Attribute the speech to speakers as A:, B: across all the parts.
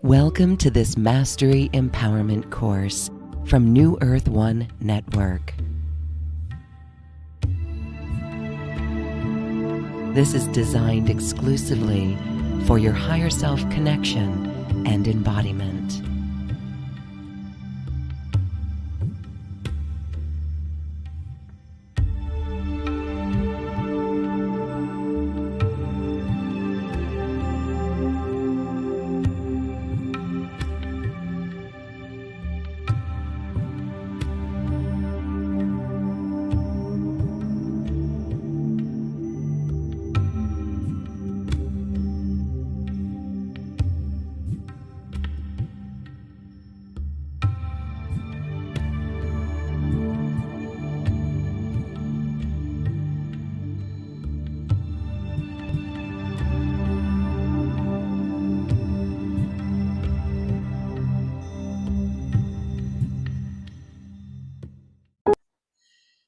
A: Welcome to this Mastery Empowerment course from New Earth One Network. This is designed exclusively for your higher self connection and embodiment.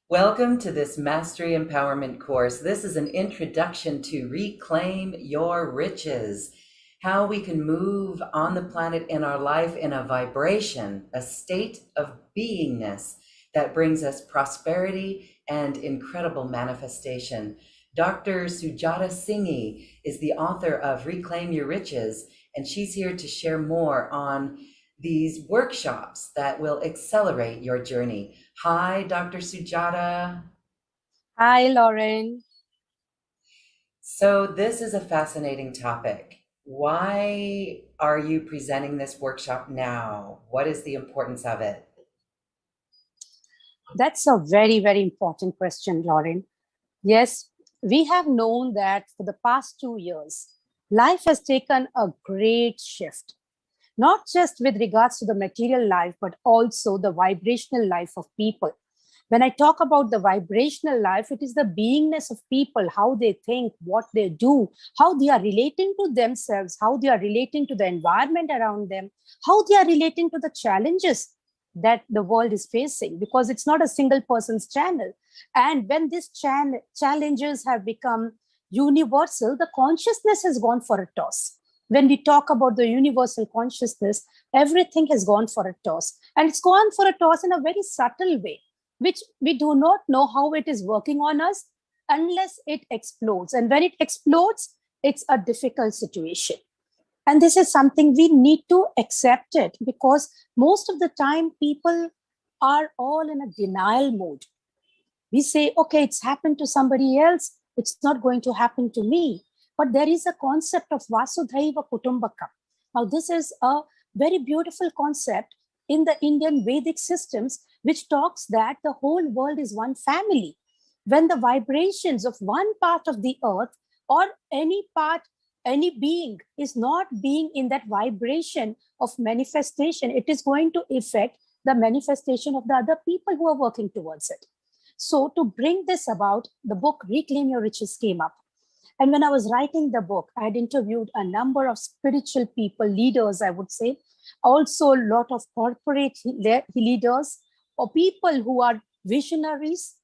A: Welcome to this Mastery Empowerment course. This is an introduction to Reclaim Your Riches, how we can move on the planet in our life in a vibration, a state of beingness that brings us prosperity and incredible manifestation. Dr. Sujata Singhi is the author of Reclaim Your Riches, and she's here to share more on these workshops that will accelerate your journey. Hi, Dr. Sujata.
B: Hi, Lauren.
A: So this is a fascinating topic. Why are you presenting this workshop now? What is the importance of it?
B: That's a very, very important question, Lauren. Yes, we have known that for the past 2 years, life has taken a great shift, not just with regards to the material life, but also the vibrational life of people. When I talk about the vibrational life, it is the beingness of people, how they think, what they do, how they are relating to themselves, how they are relating to the environment around them, how they are relating to the challenges that the world is facing, because it's not a single person's channel. And when these challenges have become universal, the consciousness has gone for a toss. When we talk about the universal consciousness, everything has gone for a toss. And it's gone for a toss in a very subtle way, which we do not know how it is working on us unless it explodes. And when it explodes, it's a difficult situation. And this is something we need to accept it, because most of the time people are all in a denial mode. We say, okay, it's happened to somebody else, it's not going to happen to me. But there is a concept of Vasudhaiva Kutumbakam. Now, this is a very beautiful concept in the Indian Vedic systems, which talks that the whole world is one family. When the vibrations of one part of the earth or any part, any being is not being in that vibration of manifestation, it is going to affect the manifestation of the other people who are working towards it. So to bring this about, the book Reclaim Your Riches came up. And when I was writing the book, I had interviewed a number of spiritual people, leaders, I would say, also a lot of corporate leaders or people who are visionaries.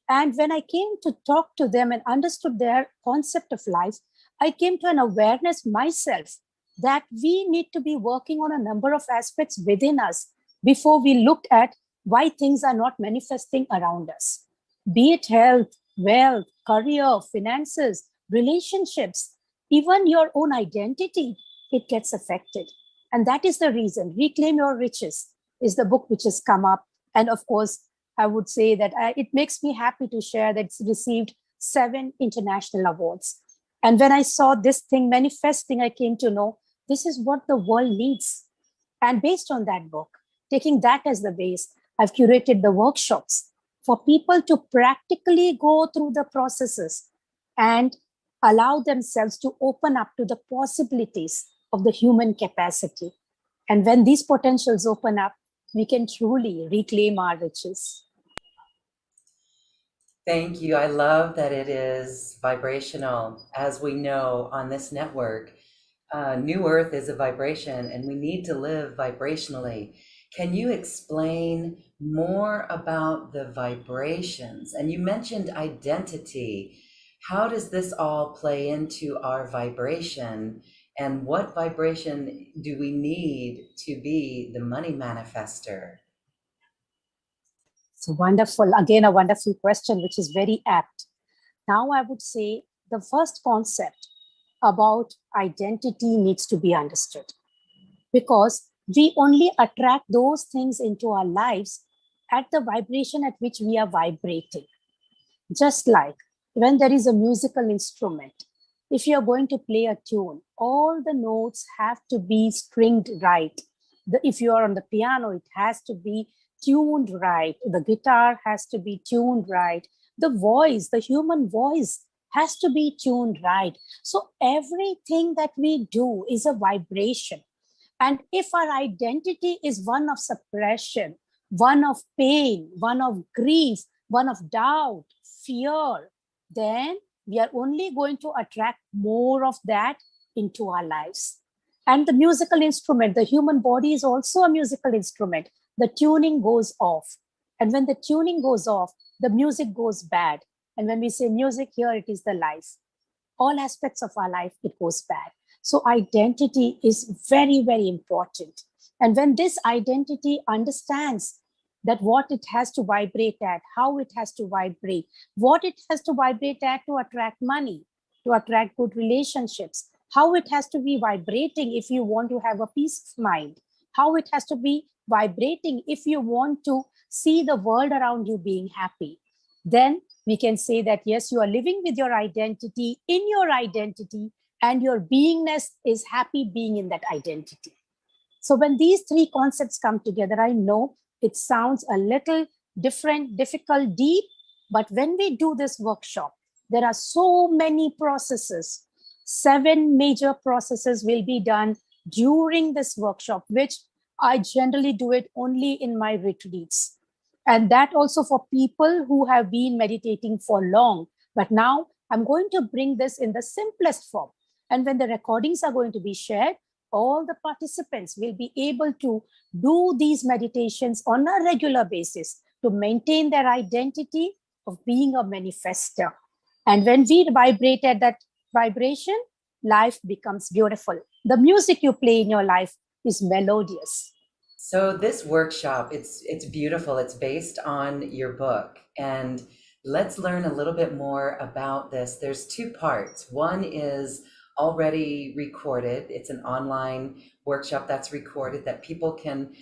B: And when I came to talk to them and understood their concept of life, I came to an awareness myself that we need to be working on a number of aspects within us before we look at why things are not manifesting around us. Be it health, wealth, career, finances, relationships, even your own identity, it gets affected. And that is the reason Reclaim Your Riches is the book which has come up. And of course, I would say that it makes me happy to share that it's received 7 international awards. And when I saw this thing manifesting, I came to know this is what the world needs. And based on that book, taking that as the base, I've curated the workshops for people to practically go through the processes and allow themselves to open up to the possibilities of the human capacity. And when these potentials open up, we can truly reclaim our riches.
A: Thank you. I love that it is vibrational. As we know on this network, New Earth is a vibration, and we need to live vibrationally. Can you explain more about the vibrations? And you mentioned identity. How does this all play into our vibration? And what vibration do we need to be the money manifester?
B: So wonderful. Again, a wonderful question, which is very apt. Now, I would say the first concept about identity needs to be understood, because we only attract those things into our lives at the vibration at which we are vibrating. Just like when there is a musical instrument, if you're going to play a tune, all the notes have to be stringed right. If you are on the piano, it has to be tuned right. The guitar has to be tuned right. The voice, the human voice, has to be tuned right. So everything that we do is a vibration. And if our identity is one of suppression, one of pain, one of grief, one of doubt, fear, then we are only going to attract more of that into our lives. And the musical instrument, the human body is also a musical instrument. The tuning goes off. And when the tuning goes off, the music goes bad. And when we say music, here it is the life. All aspects of our life, it goes bad. So identity is very, very important. And when this identity understands that what it has to vibrate at, how it has to vibrate, what it has to vibrate at to attract money, to attract good relationships, how it has to be vibrating if you want to have a peace of mind, how it has to be vibrating if you want to see the world around you being happy, then we can say that, yes, you are living with your identity, in your identity, and your beingness is happy being in that identity. So when these three concepts come together, I know it sounds a little different, difficult, deep, but when we do this workshop, there are so many processes. 7 major processes will be done during this workshop, which I generally do it only in my retreats. And that also for people who have been meditating for long. But now I'm going to bring this in the simplest form. And when the recordings are going to be shared, all the participants will be able to do these meditations on a regular basis to maintain their identity of being a manifester. And when we vibrate at that vibration, life becomes beautiful. The music you play in your life is melodious.
A: So this workshop, it's beautiful. It's based on your book. And let's learn a little bit more about this. There's 2 parts. One is already recorded. It's an online workshop that's recorded that people can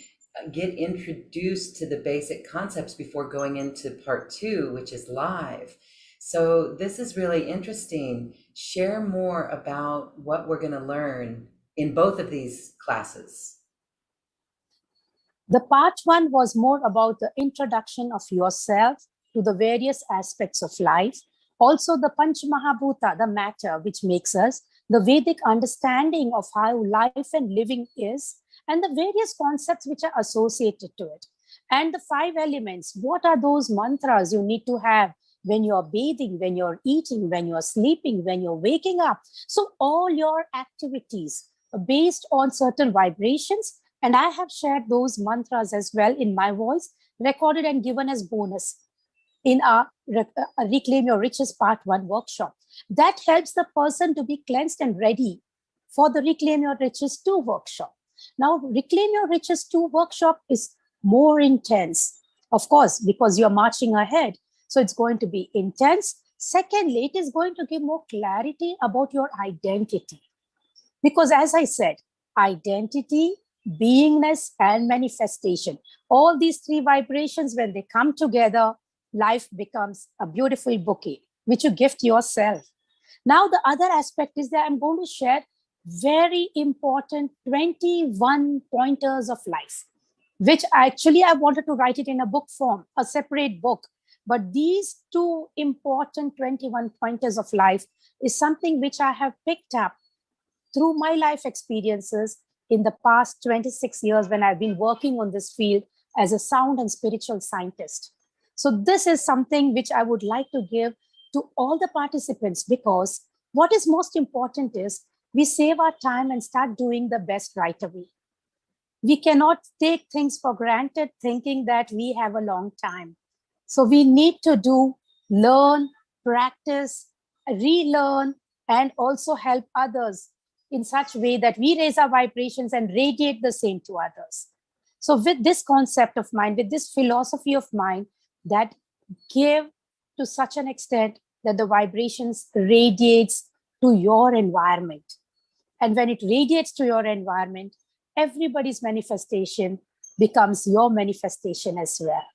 A: get introduced to the basic concepts before going into part 2, which is live. So this is really interesting. Share more about what we're going to learn in both of these classes.
B: The part 1 was more about the introduction of yourself to the various aspects of life. Also the Panch Mahabhuta, the matter which makes us, the Vedic understanding of how life and living is, and the various concepts which are associated to it. And the 5 elements, what are those mantras you need to have when you're bathing, when you're eating, when you're sleeping, when you're waking up. So all your activities are based on certain vibrations. And I have shared those mantras as well in my voice, recorded and given as bonus in our Reclaim Your Riches Part 1 workshop. That helps the person to be cleansed and ready for the Reclaim Your Riches 2 workshop. Now, Reclaim Your Riches 2 workshop is more intense, of course, because you're marching ahead. So it's going to be intense. Secondly, it is going to give more clarity about your identity. Because as I said, identity, beingness, and manifestation, all these 3 vibrations, when they come together, life becomes a beautiful bouquet, which you gift yourself. Now, the other aspect is that I'm going to share very important 21 pointers of life, which actually I wanted to write it in a book form, a separate book. But these 2 important 21 pointers of life is something which I have picked up through my life experiences in the past 26 years when I've been working on this field as a sound and spiritual scientist. So this is something which I would like to give to all the participants, because what is most important is we save our time and start doing the best right away. We cannot take things for granted thinking that we have a long time. So we need to learn, practice, relearn, and also help others in such way that we raise our vibrations and radiate the same to others. So with this concept of mind, with this philosophy of mind that give to such an extent that the vibrations radiates to your environment. And when it radiates to your environment, everybody's manifestation becomes your manifestation as well,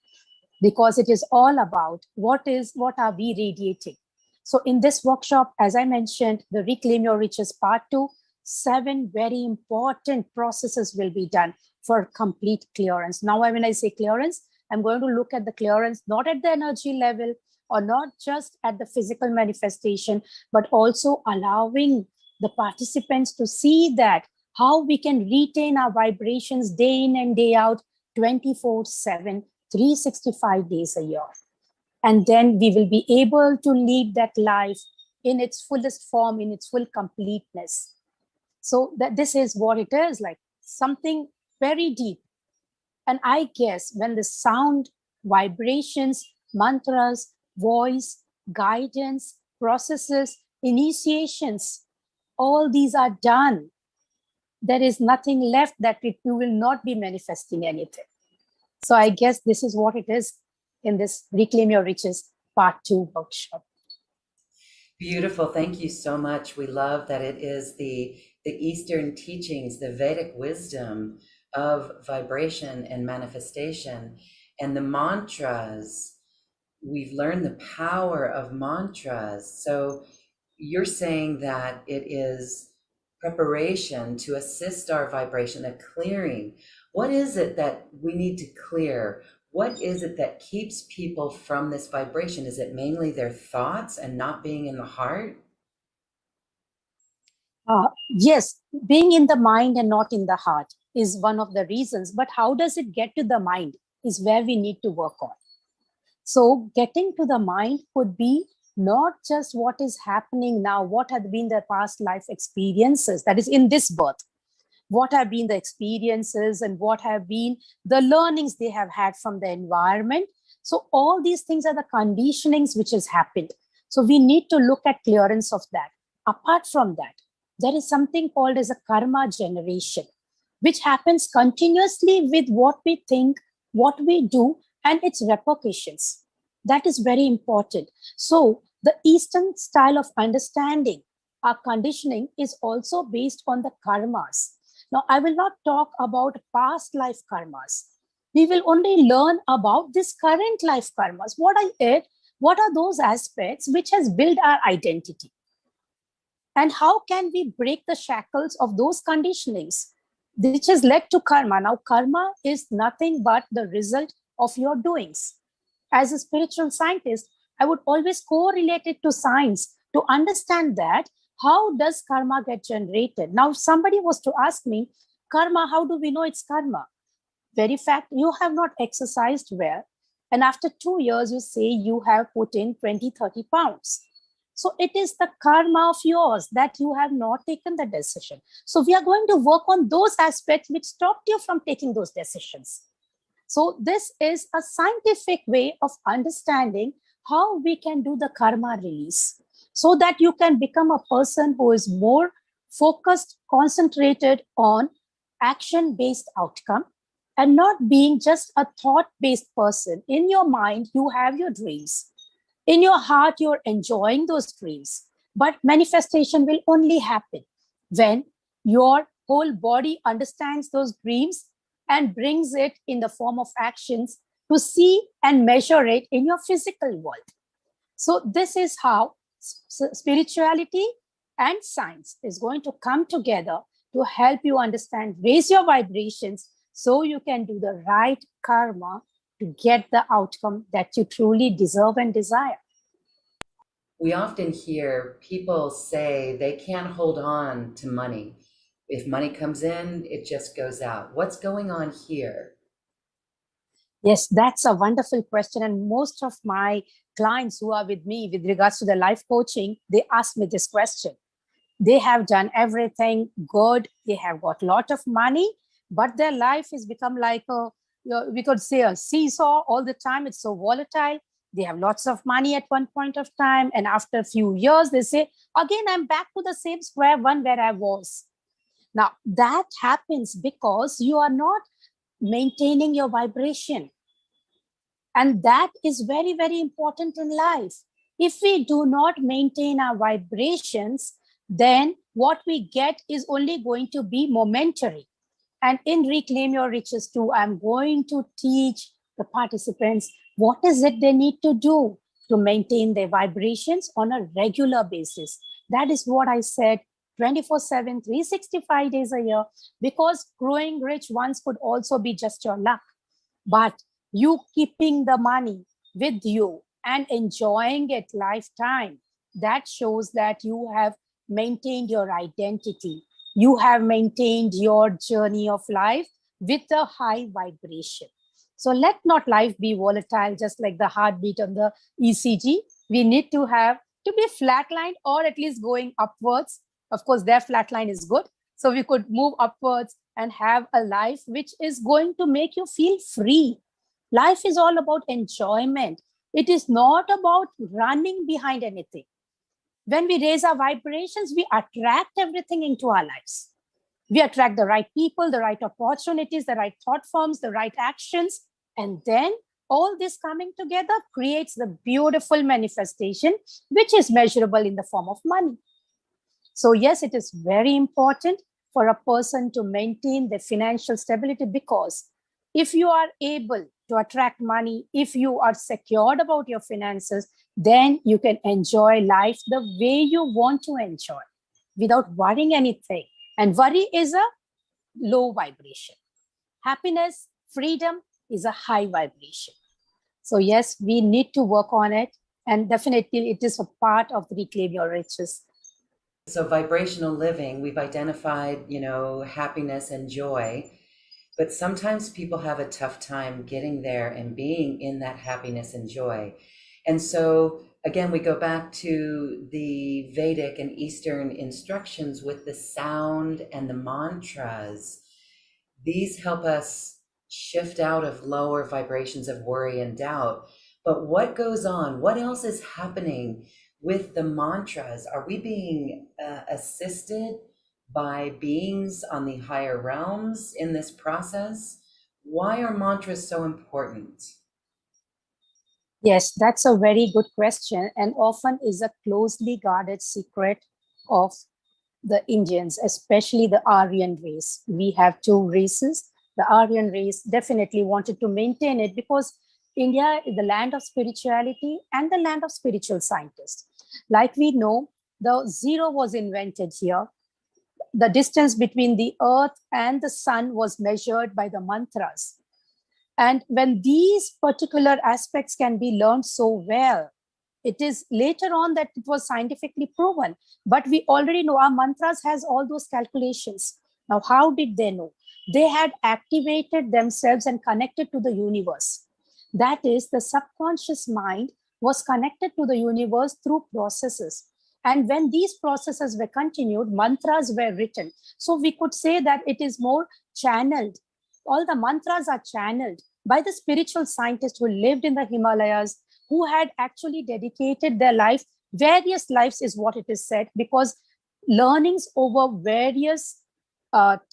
B: because it is all about what are we radiating. So in this workshop, as I mentioned, the Reclaim Your Riches Part 2, 7 very important processes will be done for complete clearance. Now, when I say clearance, I'm going to look at the clearance, not at the energy level or not just at the physical manifestation, but also allowing the participants to see that how we can retain our vibrations day in and day out, 24/7, 365 days a year. And then we will be able to lead that life in its fullest form, in its full completeness. So that this is what it is, like something very deep. And I guess when the sound, vibrations, mantras, voice, guidance, processes, initiations, all these are done, there is nothing left that you will not be manifesting anything. So I guess this is what it is in this Reclaim Your Riches Part 2 workshop.
A: Beautiful. Thank you so much. We love that it is the Eastern teachings, the Vedic wisdom of vibration and manifestation, and the mantras. We've learned the power of mantras. So you're saying that it is preparation to assist our vibration, a clearing. What is it that we need to clear? What is it that keeps people from this vibration? Is it mainly their thoughts and not being in the heart?
B: Yes, being in the mind and not in the heart is one of the reasons. But how does it get to the mind is where we need to work on. So getting to the mind could be not just what is happening now, what have been their past life experiences, that is in this birth, what have been the experiences and what have been the learnings they have had from the environment. So all these things are the conditionings which has happened. So we need to look at clearance of that. Apart from that, there is something called as a karma generation, which happens continuously with what we think, what we do, and its repercussions. That is very important. So the Eastern style of understanding our conditioning is also based on the karmas. Now, I will not talk about past life karmas. We will only learn about this current life karmas. What are it? What are those aspects which has built our identity? And how can we break the shackles of those conditionings, which has led to karma? Now, karma is nothing but the result of your doings. As a spiritual scientist, I would always correlate it to science to understand that how does karma get generated? Now, if somebody was to ask me, karma, how do we know it's karma? Very fact, you have not exercised well. And after 2 years, you say you have put in 20, 30 pounds. So it is the karma of yours that you have not taken the decision. So we are going to work on those aspects which stopped you from taking those decisions. So this is a scientific way of understanding how we can do the karma release so that you can become a person who is more focused, concentrated on action-based outcome and not being just a thought-based person. In your mind, you have your dreams. In your heart, you're enjoying those dreams. But manifestation will only happen when your whole body understands those dreams and brings it in the form of actions to see and measure it in your physical world. So this is how spirituality and science is going to come together to help you understand, raise your vibrations so you can do the right karma to get the outcome that you truly deserve and desire.
A: We often hear people say they can't hold on to money. If money comes in, it just goes out. What's going on here?
B: Yes, that's a wonderful question. And most of my clients who are with me with regards to the life coaching, they ask me this question. They have done everything good. They have got a lot of money, but their life has become like we could say a seesaw all the time. It's so volatile. They have lots of money at one point of time, and after a few years, they say, again, I'm back to the same square one where I was. Now, that happens because you are not maintaining your vibration. And that is very, very important in life. If we do not maintain our vibrations, then what we get is only going to be momentary. And in Reclaim Your Riches 2, I'm going to teach the participants what is it they need to do to maintain their vibrations on a regular basis. That is what I said, 24/7, 365 days a year, because growing rich once could also be just your luck. But you keeping the money with you and enjoying it lifetime, that shows that you have maintained your identity. You have maintained your journey of life with a high vibration. So let not life be volatile, just like the heartbeat on the ECG. We need to have to be flatlined or at least going upwards. Of course, their flatline is good. So we could move upwards and have a life which is going to make you feel free. Life is all about enjoyment. It is not about running behind anything. When we raise our vibrations, we attract everything into our lives. We attract the right people, the right opportunities, the right thought forms, the right actions. And then all this coming together creates the beautiful manifestation, which is measurable in the form of money. So yes, it is very important for a person to maintain their financial stability, because if you are able to attract money, if you are secured about your finances, then you can enjoy life the way you want to enjoy without worrying anything. And worry is a low vibration. Happiness, freedom is a high vibration. So yes, we need to work on it. And definitely it is a part of the Reclaim Your Riches.
A: So vibrational living, we've identified, happiness and joy, but sometimes people have a tough time getting there and being in that happiness and joy. And so again, we go back to the Vedic and Eastern instructions with the sound and the mantras. These help us shift out of lower vibrations of worry and doubt. But what goes on? What else is happening with the mantras? Are we being assisted by beings on the higher realms in this process? Why are mantras so important?
B: Yes, that's a very good question, and often is a closely guarded secret of the Indians, especially the Aryan race. We have two races. The Aryan race definitely wanted to maintain it because India is the land of spirituality and the land of spiritual scientists. Like we know, the zero was invented here. The distance between the earth and the sun was measured by the mantras. And when these particular aspects can be learned so well, it is later on that it was scientifically proven. But we already know our mantras has all those calculations. Now, how did they know? They had activated themselves and connected to the universe. That is, the subconscious mind was connected to the universe through processes. And when these processes were continued, mantras were written. So we could say that it is more channeled. All the mantras are channeled by the spiritual scientists who lived in the Himalayas, who had actually dedicated their life, various lives is what it is said, because learnings over various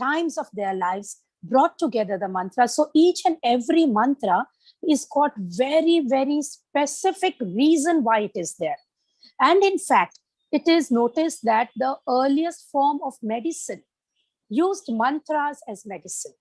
B: times of their lives brought together the mantra. So each and every mantra is got very, very specific reason why it is there. And in fact, it is noticed that the earliest form of medicine used mantras as medicine.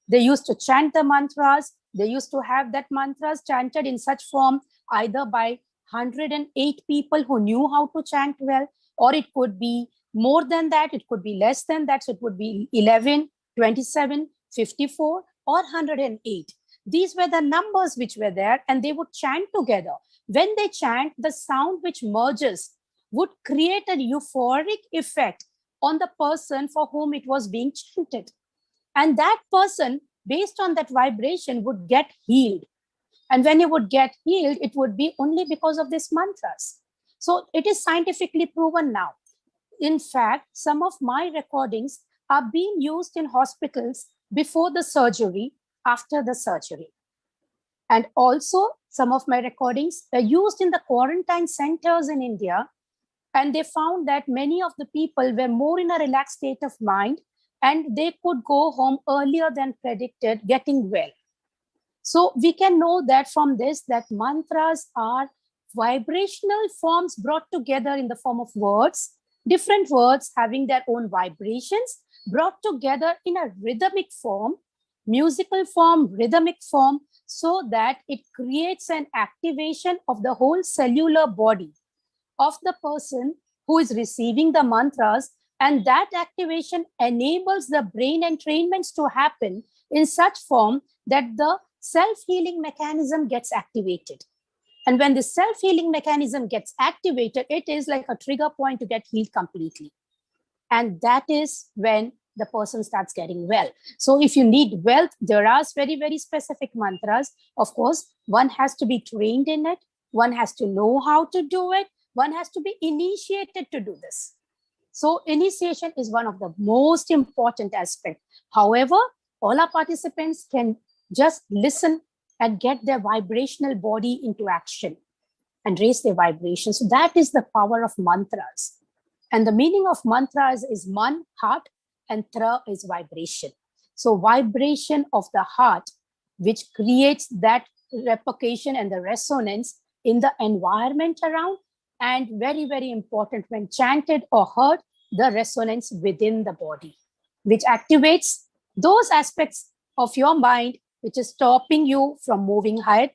B: They used to chant the mantras. They used to have that mantras chanted in such form, either by 108 people who knew how to chant well, or it could be more than that, it could be less than that. So it would be 11, 27, 54, or 108. These were the numbers which were there, and they would chant together. When they chant, the sound which merges would create a euphoric effect on the person for whom it was being chanted. And that person, based on that vibration, would get healed. And when he would get healed, it would be only because of these mantras. So it is scientifically proven now. In fact, some of my recordings are being used in hospitals before the surgery, after the surgery. And also, some of my recordings are used in the quarantine centers in India. And they found that many of the people were more in a relaxed state of mind and they could go home earlier than predicted, getting well. So we can know that from this, that mantras are vibrational forms brought together in the form of words, different words having their own vibrations, brought together in a rhythmic form, musical form, rhythmic form, so that it creates an activation of the whole cellular body of the person who is receiving the mantras, and that activation enables the brain entrainments to happen in such form that the self-healing mechanism gets activated. And when the self-healing mechanism gets activated, it is like a trigger point to get healed completely. And that is when the person starts getting well. So if you need wealth, there are very, very specific mantras. Of course, one has to be trained in it. One has to know how to do it. One has to be initiated to do this. So initiation is one of the most important aspects. However, all our participants can just listen and get their vibrational body into action and raise their vibration. So that is the power of mantras. And the meaning of mantras is man, heart, and tra is vibration. So vibration of the heart, which creates that replication and the resonance in the environment around, and very, very important when chanted or heard, the resonance within the body, which activates those aspects of your mind which is stopping you from moving ahead,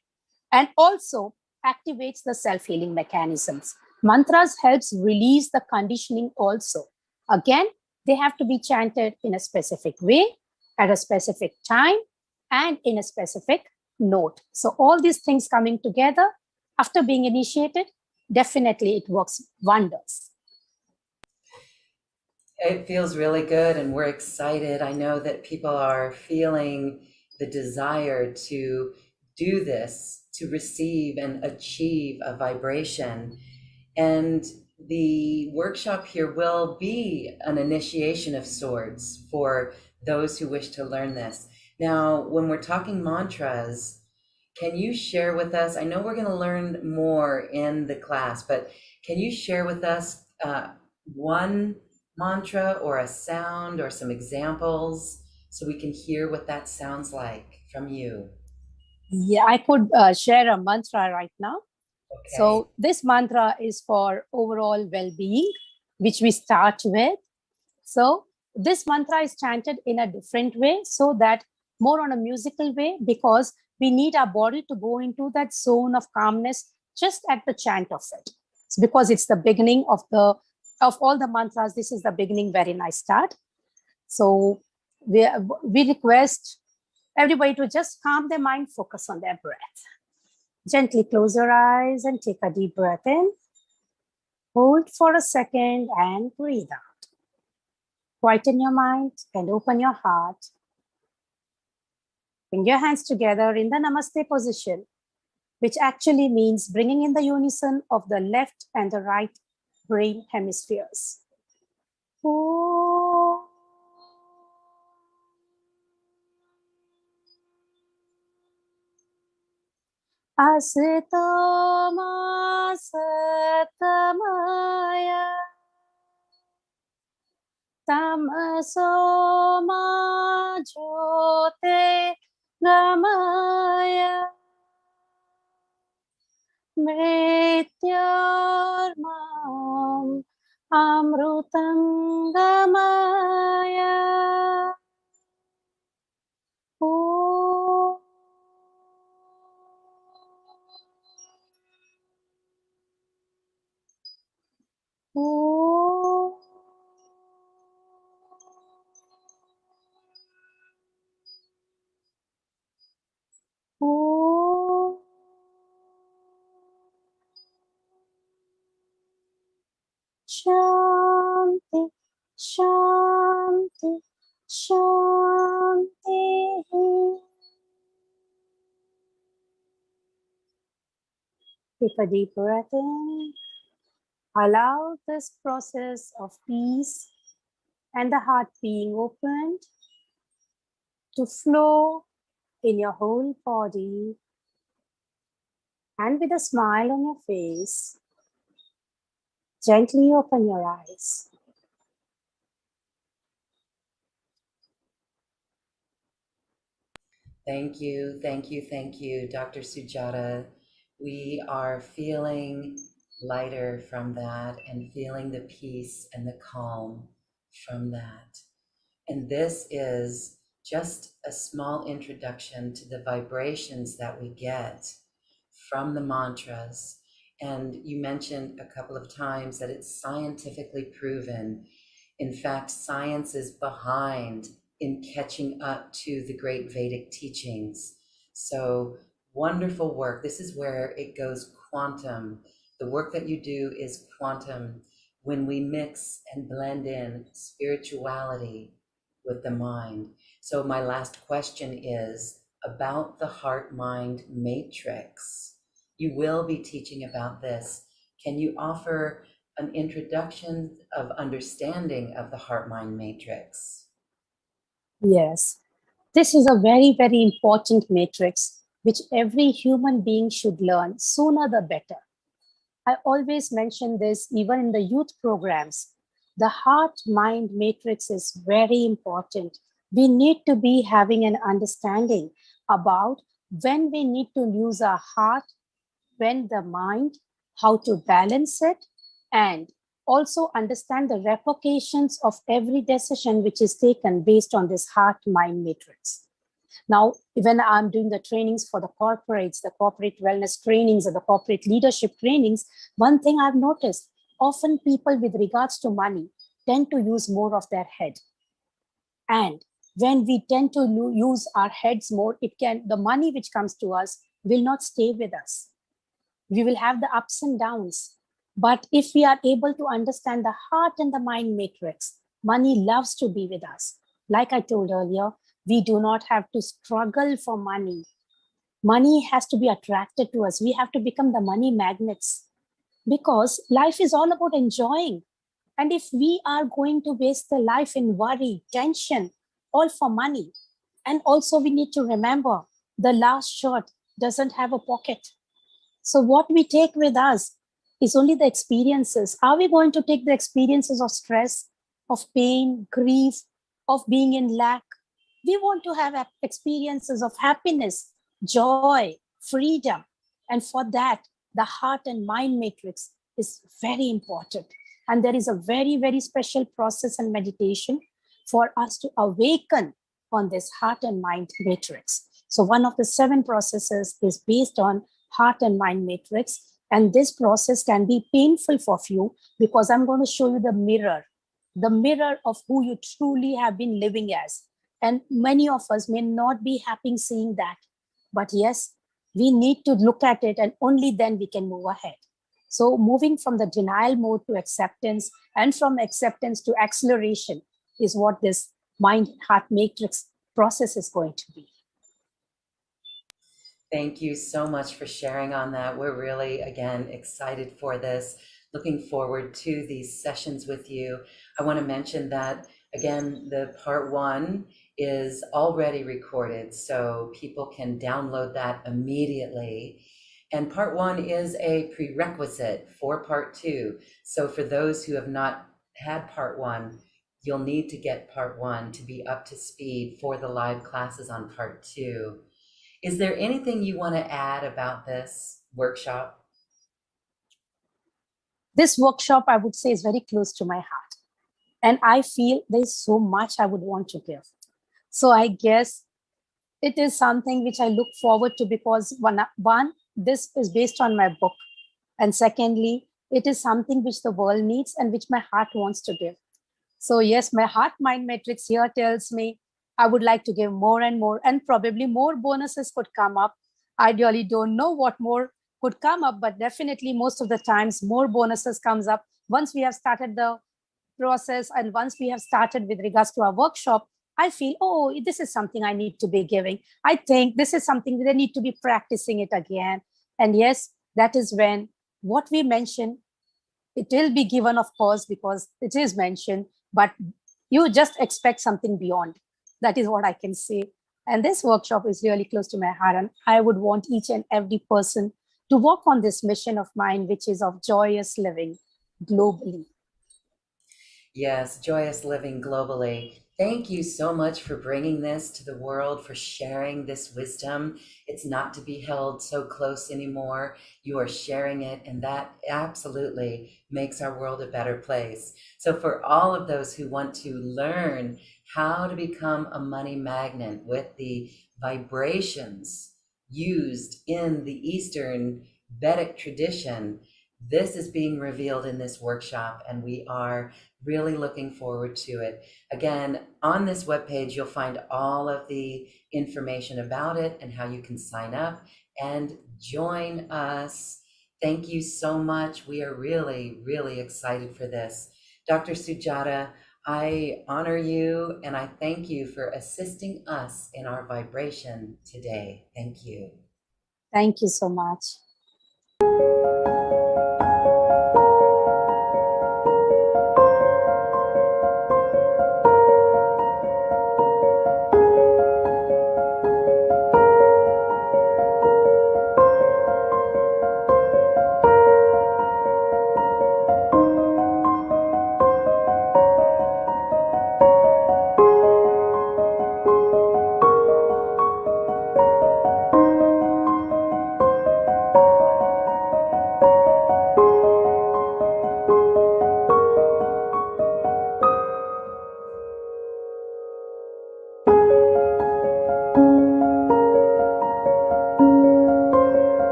B: and also activates the self-healing mechanisms. Mantras helps release the conditioning also. Again, they have to be chanted in a specific way, at a specific time, and in a specific note. So all these things coming together after being initiated, definitely it works wonders.
A: It feels really good, and we're excited. I know that people are feeling the desire to do this, to receive and achieve a vibration. And the workshop here will be an initiation of sorts for those who wish to learn this. Now, when we're talking mantras, can you share with us? I know we're going to learn more in the class, but can you share with us one mantra or a sound or some examples so we can hear what that sounds like from you?
B: Yeah, I could share a mantra right now.
A: Okay.
B: So this mantra is for overall well-being, which we start with. So this mantra is chanted in a different way, so that more on a musical way, because we need our body to go into that zone of calmness just at the chant of it. It's because it's the beginning of all the mantras. This is the beginning wherein I start. So we request everybody to just calm their mind, focus on their breath. Gently close your eyes and take a deep breath in. Hold for a second and breathe out. Quieten your mind and open your heart. Bring your hands together in the Namaste position, which actually means bringing in the unison of the left and the right brain hemispheres. Asito ma satamaya tamaso ma jyote gamaya mrityormam amrutam gamaya. Shanti, Shanti, Shanti. Take a deep breath in. Allow this process of peace and the heart being opened to flow in your whole body, and with a smile on your face, gently open your eyes.
A: Thank you, thank you, thank you, Dr. Sujata. We are feeling lighter from that and feeling the peace and the calm from that. And this is just a small introduction to the vibrations that we get from the mantras. And you mentioned a couple of times that it's scientifically proven. In fact, science is behind in catching up to the great Vedic teachings. So wonderful work. This is where it goes quantum. The work that you do is quantum when we mix and blend in spirituality with the mind. So my last question is about the heart-mind matrix. You will be teaching about this. Can you offer an introduction of understanding of the heart-mind matrix?
B: Yes, this is a very, very important matrix which every human being should learn sooner the better. I always mention this even in the youth programs. The heart mind matrix is very important. We need to be having an understanding about when we need to use our heart, when the mind, how to balance it, and also understand the repercussions of every decision which is taken based on this heart mind matrix. Now, when I'm doing the trainings for the corporates, the corporate wellness trainings, or the corporate leadership trainings, one thing I've noticed, often people with regards to money tend to use more of their head. And when we tend to use our heads more, the money which comes to us will not stay with us. We will have the ups and downs. But if we are able to understand the heart and the mind matrix, money loves to be with us. Like I told earlier, we do not have to struggle for money. Money has to be attracted to us. We have to become the money magnets because life is all about enjoying. And if we are going to waste the life in worry, tension, all for money, and also we need to remember the last shot doesn't have a pocket. So what we take with us is only the experiences. Are we going to take the experiences of stress, of pain, grief, of being in lack? We want to have experiences of happiness, joy, freedom. And for that, the heart and mind matrix is very important. And there is a very, very special process and meditation for us to awaken on this heart and mind matrix. So one of the 7 processes is based on heart and mind matrix. And this process can be painful for you because I'm going to show you the mirror of who you truly have been living as. And many of us may not be happy seeing that. But yes, we need to look at it and only then we can move ahead. So moving from the denial mode to acceptance and from acceptance to acceleration is what this mind-heart matrix process is going to be.
A: Thank you so much for sharing on that. We're really, again, excited for this. Looking forward to these sessions with you. I want to mention that, again, the part 1 is already recorded, so people can download that immediately. And part 1 is a prerequisite for part 2. So for those who have not had part 1, you'll need to get part 1 to be up to speed for the live classes on part 2. Is there anything you want to add about this workshop?
B: This workshop, I would say, is very close to my heart. And I feel there's so much I would want to give. So I guess it is something which I look forward to because one, this is based on my book. And secondly, it is something which the world needs and which my heart wants to give. So yes, my heart mind matrix here tells me I would like to give more and more, and probably more bonuses could come up. I really don't know what more could come up, but definitely most of the times more bonuses comes up once we have started the process and once we have started with regards to our workshop. I feel, oh, this is something I need to be giving. I think this is something that I need to be practicing it again. And yes, that is when what we mention, it will be given, of course, because it is mentioned, but you just expect something beyond. That is what I can say. And this workshop is really close to my heart. And I would want each and every person to work on this mission of mine, which is of joyous living globally.
A: Yes, joyous living globally. Thank you so much for bringing this to the world, for sharing this wisdom. It's not to be held so close anymore. You are sharing it, and that absolutely makes our world a better place. So, for all of those who want to learn how to become a money magnet with the vibrations used in the Eastern Vedic tradition, this is being revealed in this workshop, and we are really looking forward to it. Again, on this webpage, you'll find all of the information about it and how you can sign up and join us. Thank you so much. We are really, really excited for this. Dr. Sujata, I honor you and I thank you for assisting us in our vibration today. Thank you.
B: Thank you so much.